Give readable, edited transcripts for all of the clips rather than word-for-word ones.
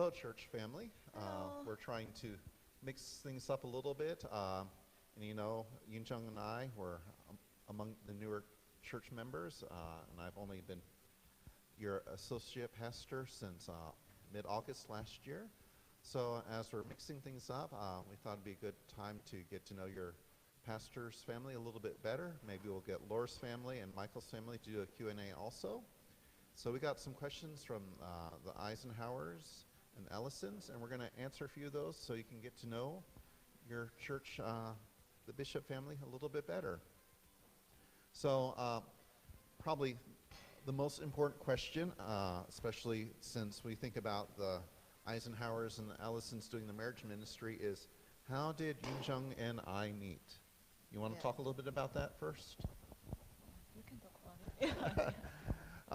Hello, church family. Hello. We're trying to mix things up a little bit. And you know, Yun Jung and I were among the newer church members, and I've only been your associate pastor since mid-August last year. So as we're mixing things up, we thought it'd be a good time to get to know your pastor's family a little bit better. Maybe we'll get Laura's family and Michael's family to do a Q&A also. So we got some questions from the Eisenhowers and Ellisons, and we're going to answer a few of those so you can get to know your church, the Bishop family, a little bit better. So probably the most important question, especially since we think about the Eisenhowers and the Ellisons doing the marriage ministry, is how did Yun Jung and I meet? You want to talk a little bit about that first? You can talk about it.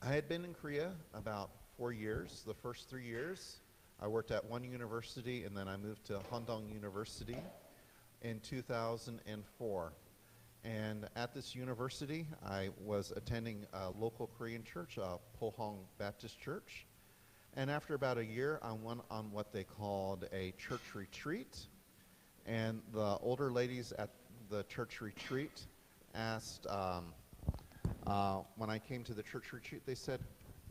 I had been in Korea about 4 years. The first 3 years, I worked at one university, and then I moved to Handong University in 2004. And at this university, I was attending a local Korean church, Pohong Baptist Church. And after about a year, I went on what they called a church retreat. And the older ladies at the church retreat asked, when I came to the church retreat, they said,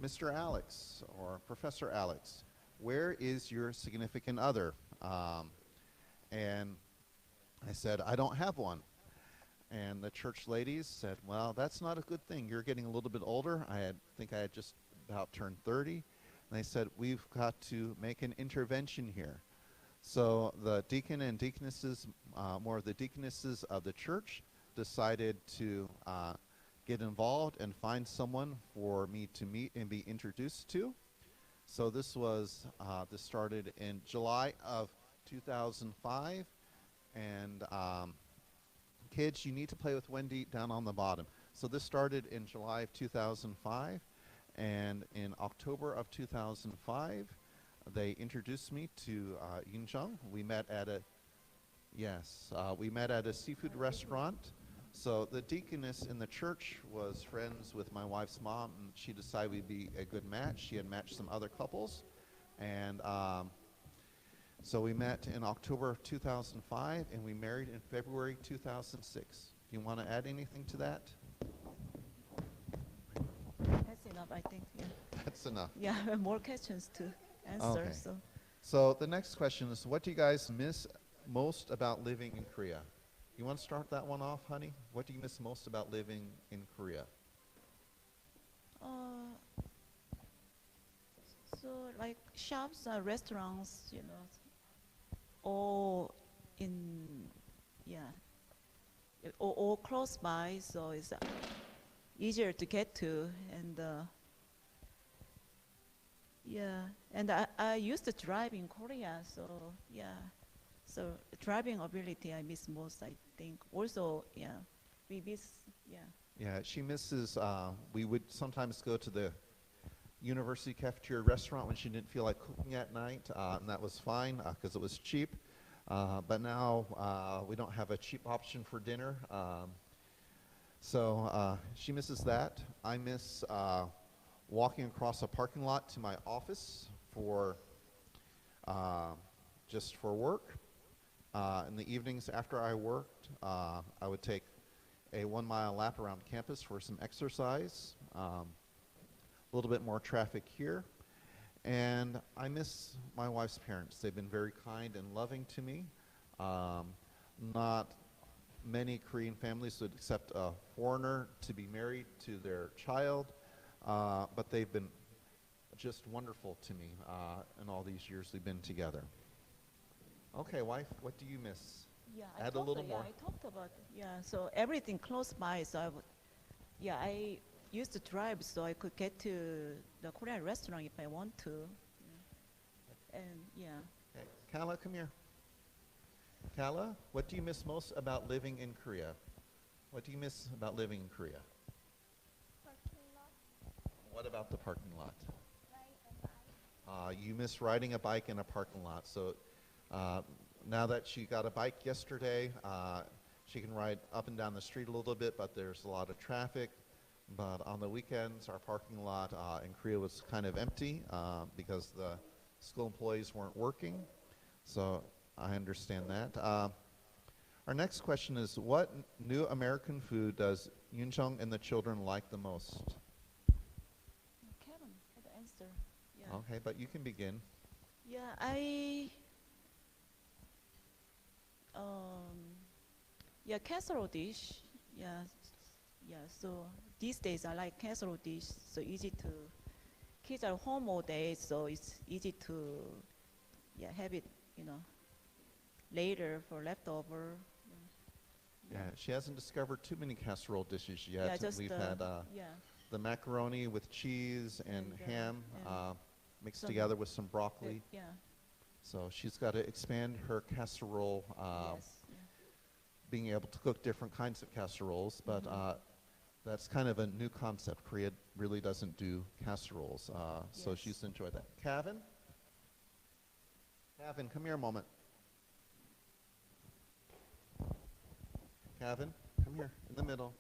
Mr. Alex, or Professor Alex, where is your significant other? And I said, I don't have one. And the church ladies said, well, that's not a good thing. You're getting a little bit older. I think I had just about turned 30. And they said, we've got to make an intervention here. So the deacon and deaconesses, more of the deaconesses of the church, decided to get involved and find someone for me to meet and be introduced to. So this started in July of 2005. And kids, you need to play with Wendy down on the bottom. So this started in July of 2005. And in October of 2005, they introduced me to Yun Jung. We met at a seafood restaurant. So the deaconess in the church was friends with my wife's mom, and she decided we'd be a good match. She had matched some other couples. And so we met in October of 2005, and we married in February 2006. Do you want to add anything to that? That's enough, I think. Yeah. That's enough. Yeah, more questions to answer. Okay. So the next question is, what do you guys miss most about living in Korea? You want to start that one off, honey? What do you miss most about living in Korea? So like shops or restaurants, all in, all close by, so it's easier to get to. And and I used to drive in Korea, so so driving ability I miss most, I think. Also, we miss, Yeah, she misses, we would sometimes go to the university cafeteria restaurant when she didn't feel like cooking at night, and that was fine because it was cheap. But now we don't have a cheap option for dinner. So she misses that. I miss walking across a parking lot to my office for just for work. In the evenings after I worked, I would take a 1 mile lap around campus for some exercise. A little bit more traffic here. And I miss my wife's parents. They've been very kind and loving to me. Not many Korean families would accept a foreigner to be married to their child, but they've been just wonderful to me in all these years we've been together. Okay, wife, what do you miss? Add a little more. I talked about it. So everything close by. So I used to drive so I could get to the Korean restaurant if I want to. And Okay. Kala, come here. Kala, what do you miss most about living in Korea? What do you miss about living in Korea? Parking lot, What about the parking lot? ride a bike. You miss riding a bike in a parking lot. So now that she got a bike yesterday, she can ride up and down the street a little bit, but there's a lot of traffic. But on the weekends, our parking lot in Korea was kind of empty because the school employees weren't working. So I understand that. Our next question is, what new American food does Yoonjung and the children like the most? Kevin had the answer. Yeah. Okay, but you can begin. Yeah, yeah, casserole dish. Yeah, yeah. So these days I like casserole dish. So easy to, kids are home all day, so it's easy to, yeah, have it, later for leftover. Yeah, she hasn't discovered too many casserole dishes yet. Yeah, just We've had yeah, the macaroni with cheese and And, ham and mixed some- together with some broccoli. yeah, So she's got to expand her casserole, yes, yeah. being able to cook different kinds of casseroles. But that's kind of a new concept. Korea really doesn't do casseroles. So Yes. she's enjoyed that. Kevin? Kevin, come here a moment. Kevin, come here in the middle.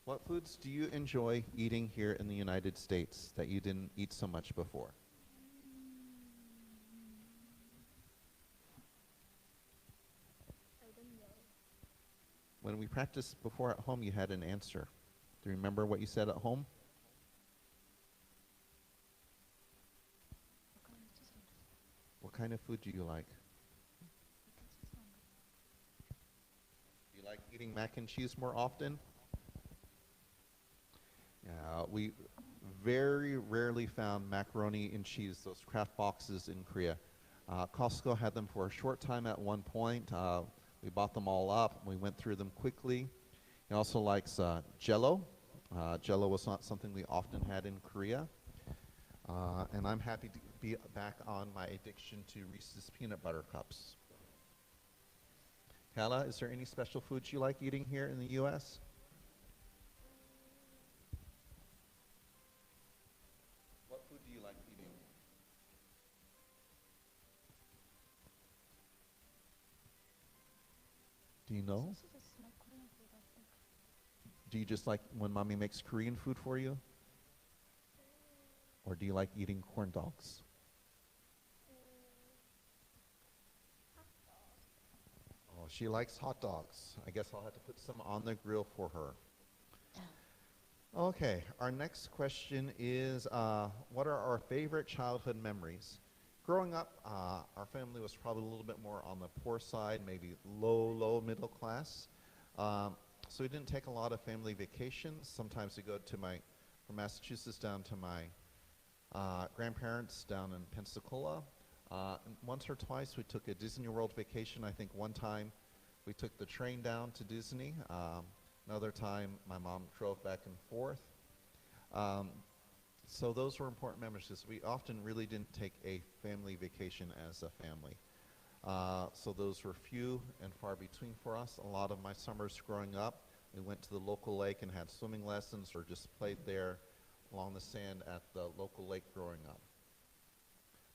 What foods do you enjoy eating here in the United States that you didn't eat so much before? I don't know. When we practiced before at home, you had an answer. Do you remember what you said at home? What kind of food do you like? Do you like eating mac and cheese more often? Yeah, we very rarely found macaroni and cheese, those Kraft boxes in Korea. Costco had them for a short time at one point. We bought them all up. We went through them quickly. He also likes Jell-O. Jell-O was not something we often had in Korea. And I'm happy to be back on my addiction to Reese's Peanut Butter Cups. Kala, is there any special foods you like eating here in the U.S.? What food do you like eating? Do you know? Do you just like when mommy makes Korean food for you? Or do you like eating corn dogs? Oh, she likes hot dogs. I guess I'll have to put some on the grill for her. Okay, our next question is, what are our favorite childhood memories? Growing up, our family was probably a little bit more on the poor side, maybe low middle class. So we didn't take a lot of family vacations. Sometimes we go from Massachusetts down to my grandparents down in Pensacola. And once or twice we took a Disney World vacation. I think one time we took the train down to Disney. Another time my mom drove back and forth. So those were important memories because we often really didn't take a family vacation as a family. So those were few and far between for us. A lot of my summers growing up, we went to the local lake and had swimming lessons or just played there along the sand at the local lake growing up.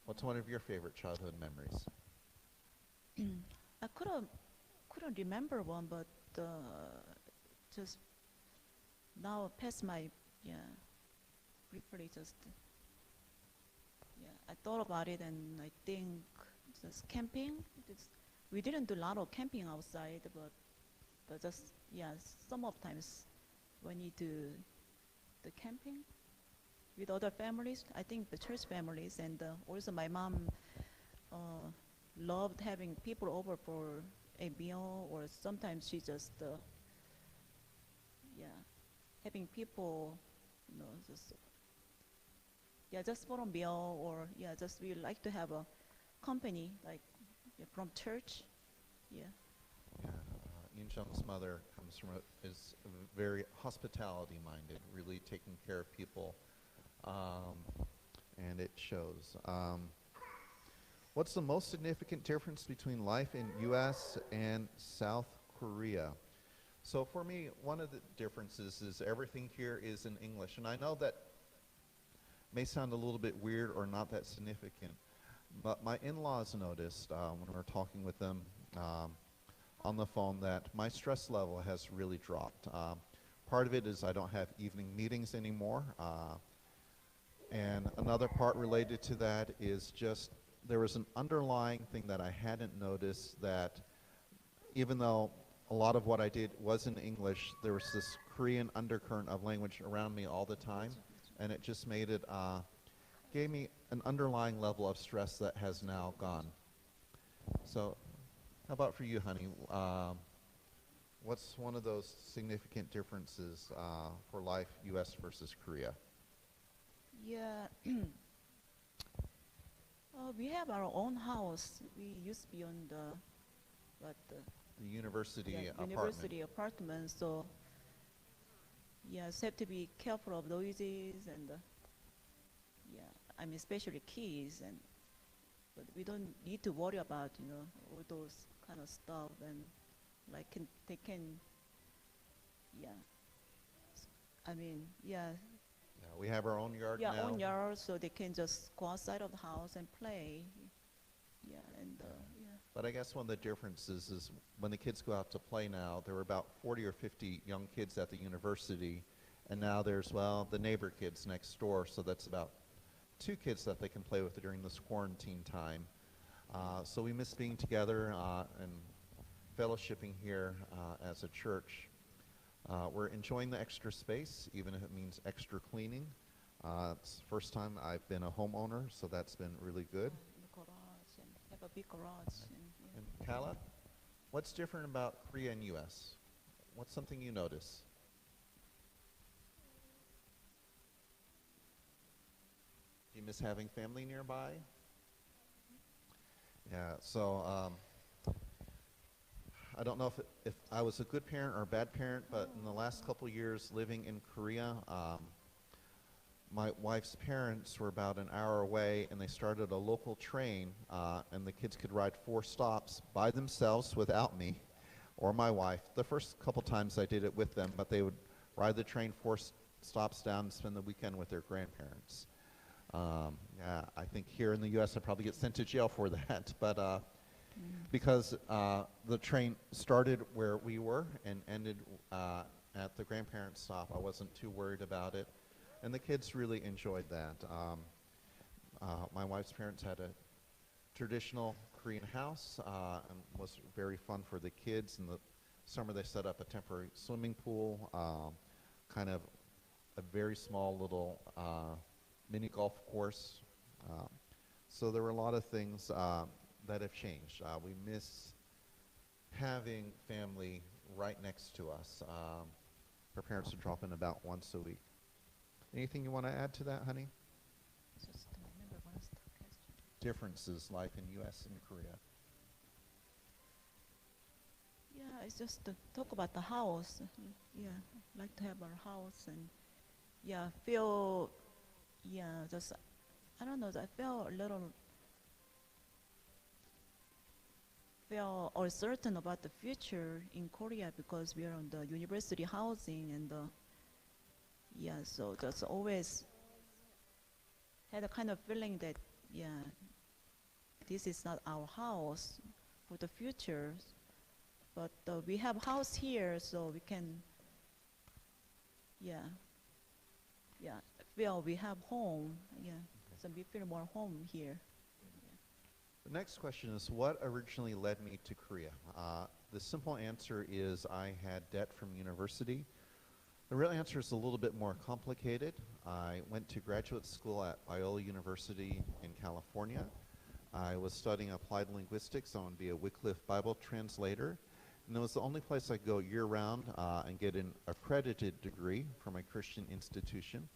What's one of your favorite childhood memories? I couldn't remember one, but just now past my briefly just I thought about it and I think just camping. We didn't do a lot of camping outside, but just some of times when you do the camping with other families, I think the church families, and also my mom loved having people over for a meal, or sometimes she just having people, just for a meal, or just we like to have a company like from church. Yeah, Yoon Jung's mother is very hospitality minded, really taking care of people, and it shows. What's the most significant difference between life in U.S. and South Korea? So for me, one of the differences is everything here is in English, and I know that may sound a little bit weird or not that significant, but my in-laws noticed when we were talking with them on the phone that my stress level has really dropped. part of it is I don't have evening meetings anymore. And another part related to that is just there was an underlying thing that I hadn't noticed, that even though a lot of what I did was in English, there was this Korean undercurrent of language around me all the time, and it just made it, gave me an underlying level of stress that has now gone. So how about for you, honey? What's one of those significant differences for life, U.S. versus Korea? Yeah. We have our own house. We used to be on the The university apartment. university apartment. So yes, have to be careful of noises and yeah, I mean especially kids, and but we don't need to worry about all those kind of stuff, and like they can yeah. I mean yeah. Yeah, we have our own yard Yeah, now. own yard, so they can just go outside of the house and play. Yeah, and yeah. But I guess one of the differences is when the kids go out to play now, there were about 40 or 50 young kids at the university, and now there's, well, the neighbor kids next door, so that's about 2 kids that they can play with during this quarantine time. So we miss being together and fellowshipping here as a church. We're enjoying the extra space, even if it means extra cleaning. It's the first time I've been a homeowner, so that's been really good. The garage, and have a big garage. And, yeah. And Kala, what's different about Korea and U.S.? What's something you notice? Do you miss having family nearby? Yeah, so I don't know if I was a good parent or a bad parent, but in the last couple years living in Korea, my wife's parents were about an hour away, and they started a local train, and the kids could ride 4 stops by themselves without me or my wife. The first couple times I did it with them, but they would ride the train 4 stops down and spend the weekend with their grandparents. Yeah, I think here in the U.S. I'd probably get sent to jail for that, but because the train started where we were and ended at the grandparents' stop, I wasn't too worried about it. And the kids really enjoyed that. My wife's parents had a traditional Korean house, and was very fun for the kids. In the summer they set up a temporary swimming pool, kind of a very small little mini golf course. So there were a lot of things that have changed. We miss having family right next to us. Our parents would drop in about once a week. Anything you want to add to that, honey? Just remember what's the question. Differences, life in U.S. and Korea. Yeah, it's just to talk about the house. Yeah, like to have our house and yeah, feel yeah, just I don't know. I feel a little feel uncertain about the future in Korea because we are on the university housing and yeah, so just always had a kind of feeling that yeah, this is not our house for the future. But we have house here, so we can, yeah, feel we have home, yeah, so we feel more home here. The next question is, what originally led me to Korea? The simple answer is I had debt from university. The real answer is a little bit more complicated. I went to graduate school at Biola University in California. I was studying applied linguistics. I wanted to be a Wycliffe Bible translator. And it was the only place I could go year-round and get an accredited degree from a Christian institution.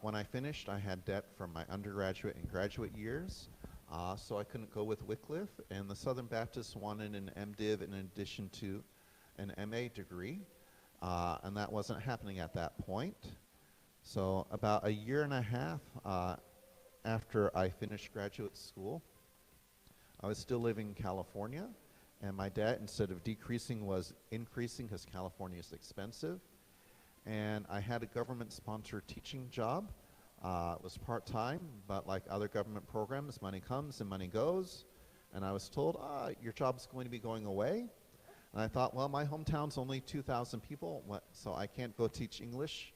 When I finished, I had debt from my undergraduate and graduate years, so I couldn't go with Wycliffe, and the Southern Baptists wanted an MDiv in addition to an MA degree, and that wasn't happening at that point. So about a year and a half after I finished graduate school, I was still living in California, and my debt, instead of decreasing, was increasing because California is expensive. And I had a government-sponsored teaching job. It was part-time, but like other government programs, money comes and money goes. And I was told, your job's going to be going away. And I thought, well, my hometown's only 2,000 people, so I can't go teach English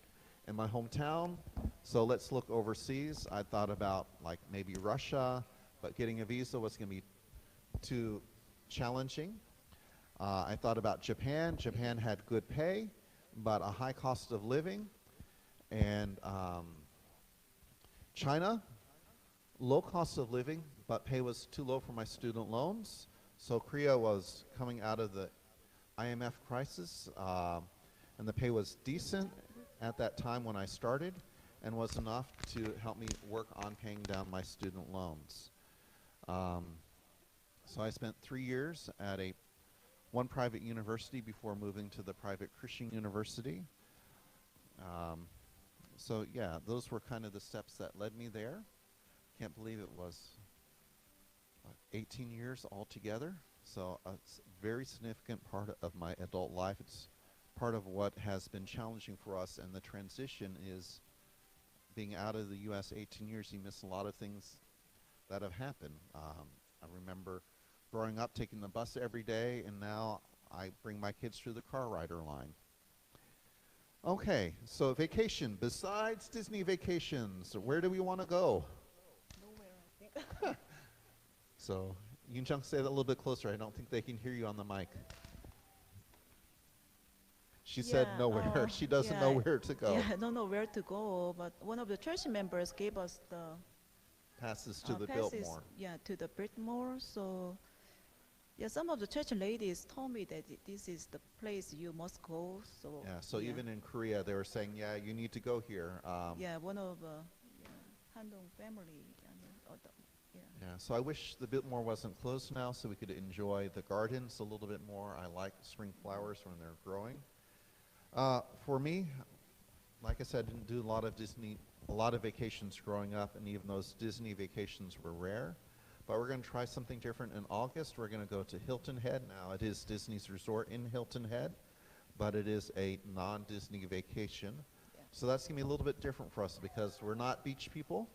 in my hometown. So let's look overseas. I thought about like maybe Russia, but getting a visa was going to be too challenging. I thought about Japan. Japan had good pay, but a high cost of living. And China, low cost of living, but pay was too low for my student loans. So Korea was coming out of the IMF crisis, and the pay was decent at that time when I started, and was enough to help me work on paying down my student loans. So I spent 3 years at one private university before moving to the private Christian university. So yeah, those were kind of the steps that led me there. Can't believe it was 18 years altogether. So a very significant part of my adult life. It's part of what has been challenging for us, and the transition is being out of the U.S. 18 years, you miss a lot of things that have happened. I remember growing up taking the bus every day, and now I bring my kids through the car rider line. Okay, so vacation. Besides Disney vacations, where do we want to go? Nowhere, I think. So, Yoon Jung, say that a little bit closer. I don't think they can hear you on the mic. She said Yeah, nowhere. She doesn't yeah, know where to go. Yeah, I don't know where to go, but one of the church members gave us the Passes to the passes, Biltmore. yeah, to the Biltmore. So, yeah, some of the church ladies told me that this is the place you must go. So, Yeah, so even in Korea, they were saying, yeah, you need to go here. yeah, one of Handong family. Yeah. Yeah, so I wish the Biltmore wasn't closed now so we could enjoy the gardens a little bit more. I like spring flowers when they're growing. For me, like I said, I didn't do a lot of vacations growing up, and even those Disney vacations were rare. But we're going to try something different in August. We're going to go to Hilton Head. Now, it is Disney's resort in Hilton Head, but it is a non-Disney vacation. Yeah. So that's going to be a little bit different for us because we're not beach people.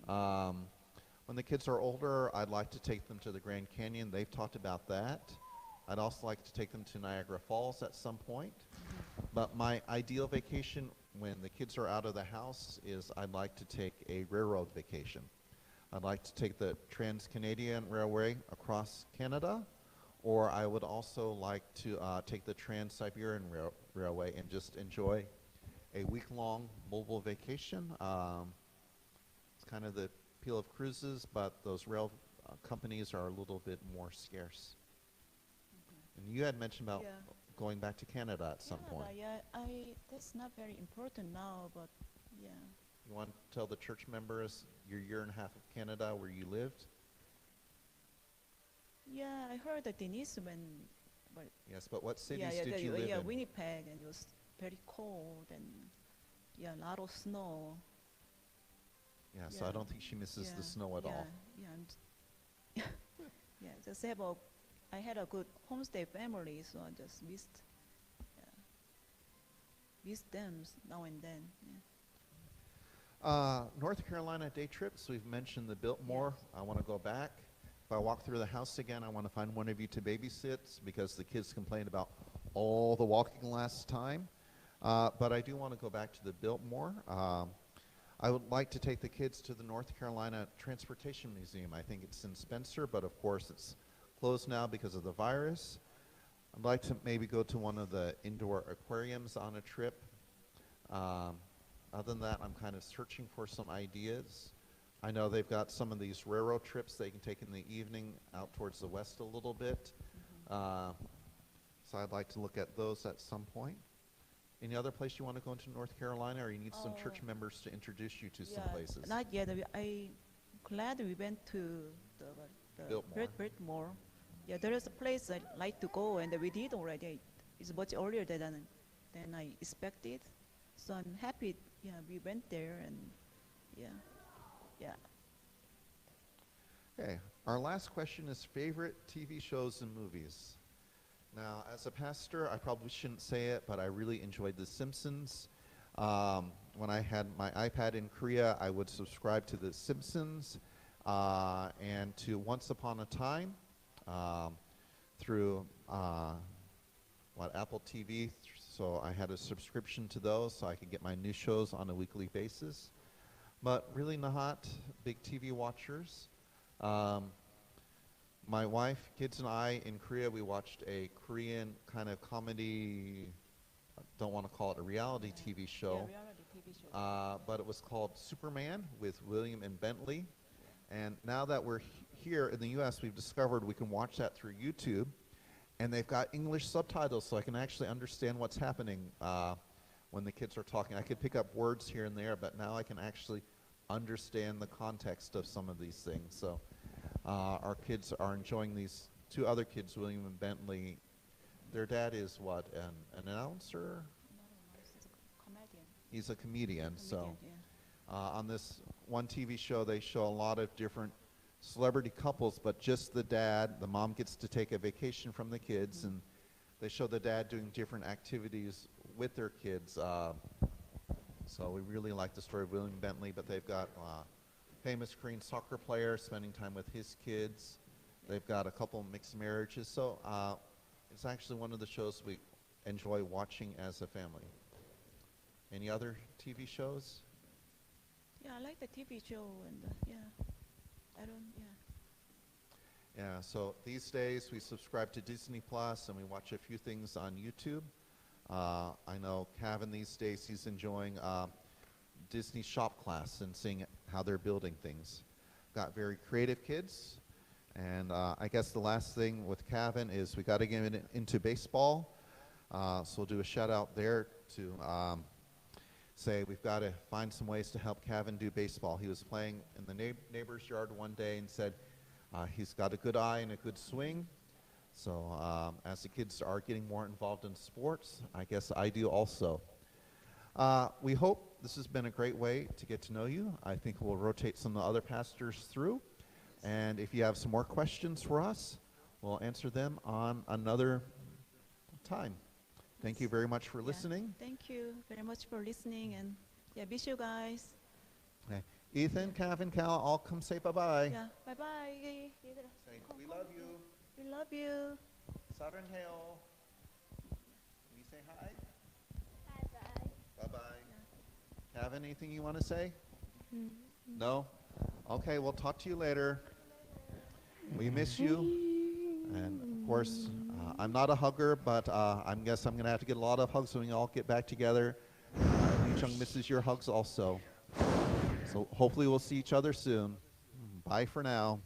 When the kids are older, I'd like to take them to the Grand Canyon. They've talked about that. I'd also like to take them to Niagara Falls at some point. But my ideal vacation when the kids are out of the house is I'd like to take a railroad vacation. I'd like to take the Trans-Canadian Railway across Canada, or I would also like to take the Trans-Siberian Railway and just enjoy a week-long mobile vacation. It's kind of the appeal of cruises, but those rail companies are a little bit more scarce. And you had mentioned about Yeah. going back to Canada at some Canada, point. yeah, that's not very important now, but yeah. You want to tell the church members your year and a half of Canada where you lived? Yeah, I heard that Denise but Yes, but what cities yeah, did you live yeah, in? Winnipeg, and it was very cold and yeah, a lot of snow. Yeah, so I Yeah. don't think she misses the Yeah, snow at yeah, all. Yeah, yeah, just I had a good homestay family, so I just missed them now and then. Yeah. North Carolina day trips, we've mentioned the Biltmore. I want to go back. If I walk through the house again, I want to find one of you to babysit because the kids complained about all the walking last time. But I do want to go back to the Biltmore. I would like to take the kids to the North Carolina Transportation Museum. I think it's in Spencer, but of course it's closed now because of the virus. I'd like to maybe go to one of the indoor aquariums on a trip. Other than that, I'm kind of searching for some ideas. I know they've got some of these railroad trips they can take in the evening out towards the west a little bit. So I'd like to look at those at some point. Any other place you want to go into North Carolina, or you need some church members to introduce you to some places? Not yet. I'm glad we went to the Biltmore. Biltmore. Yeah, there is a place I'd like to go, and we did already. It's much earlier than I expected. So I'm happy. Yeah, we went there, and yeah. Okay, our last question is favorite TV shows and movies. Now, as a pastor, I probably shouldn't say it, but I really enjoyed The Simpsons. When I had my iPad in Korea, I would subscribe to The Simpsons and to Once Upon a Time through Apple TV, so I had a subscription to those so I could get my new shows on a weekly basis. But really not big TV watchers. My wife, kids, and I in Korea, we watched a Korean kind of comedy, don't want to call it a reality TV show, Yeah, reality TV show. but it was called Superman with William and Bentley. And now that we're here in the U.S., we've discovered we can watch that through YouTube. And they've got English subtitles, so I can actually understand what's happening when the kids are talking. I could pick up words here and there, but now I can actually understand the context of some of these things. So our kids are enjoying these two other kids, William and Bentley. Their dad is what, an announcer? He's a comedian. He's a comedian. So Yeah. on this one TV show, they show a lot of different celebrity couples, but just the dad. The mom gets to take a vacation from the kids, and they show the dad doing different activities with their kids. So we really like the story of William Bentley, but they've got famous Korean soccer player spending time with his kids. They've got a couple mixed marriages. So it's actually one of the shows we enjoy watching as a family. Any other TV shows? Yeah, I like the TV show and Yeah, so these days we subscribe to Disney Plus and we watch a few things on YouTube. I know Kevin these days, he's enjoying Disney shop class and seeing how they're building things. Got very creative kids. And I guess the last thing with Kevin is we got to get into baseball. So we'll do a shout out there to say we've got to find some ways to help Kevin do baseball. He was playing in the neighbor's yard one day and said he's got a good eye and a good swing. So as the kids are getting more involved in sports, I guess I do also. We hope this has been a great way to get to know you. I think we'll rotate some of the other pastors through. And if you have some more questions for us, we'll answer them on another time. Thank you very much for listening. Thank you very much for listening, and miss you guys. Okay. Ethan, Kevin, Cal, all come say bye-bye. Yeah, bye bye. Say, we love you. We love you. Southern Hail. Can you say hi? Bye bye. Bye-bye. Kevin, anything you want to say? No? Okay, we'll talk to you later. We miss you. And of course, I'm not a hugger, but I guess I'm going to have to get a lot of hugs when we all get back together. Lee Chung misses your hugs also. So hopefully we'll see each other soon. Bye for now.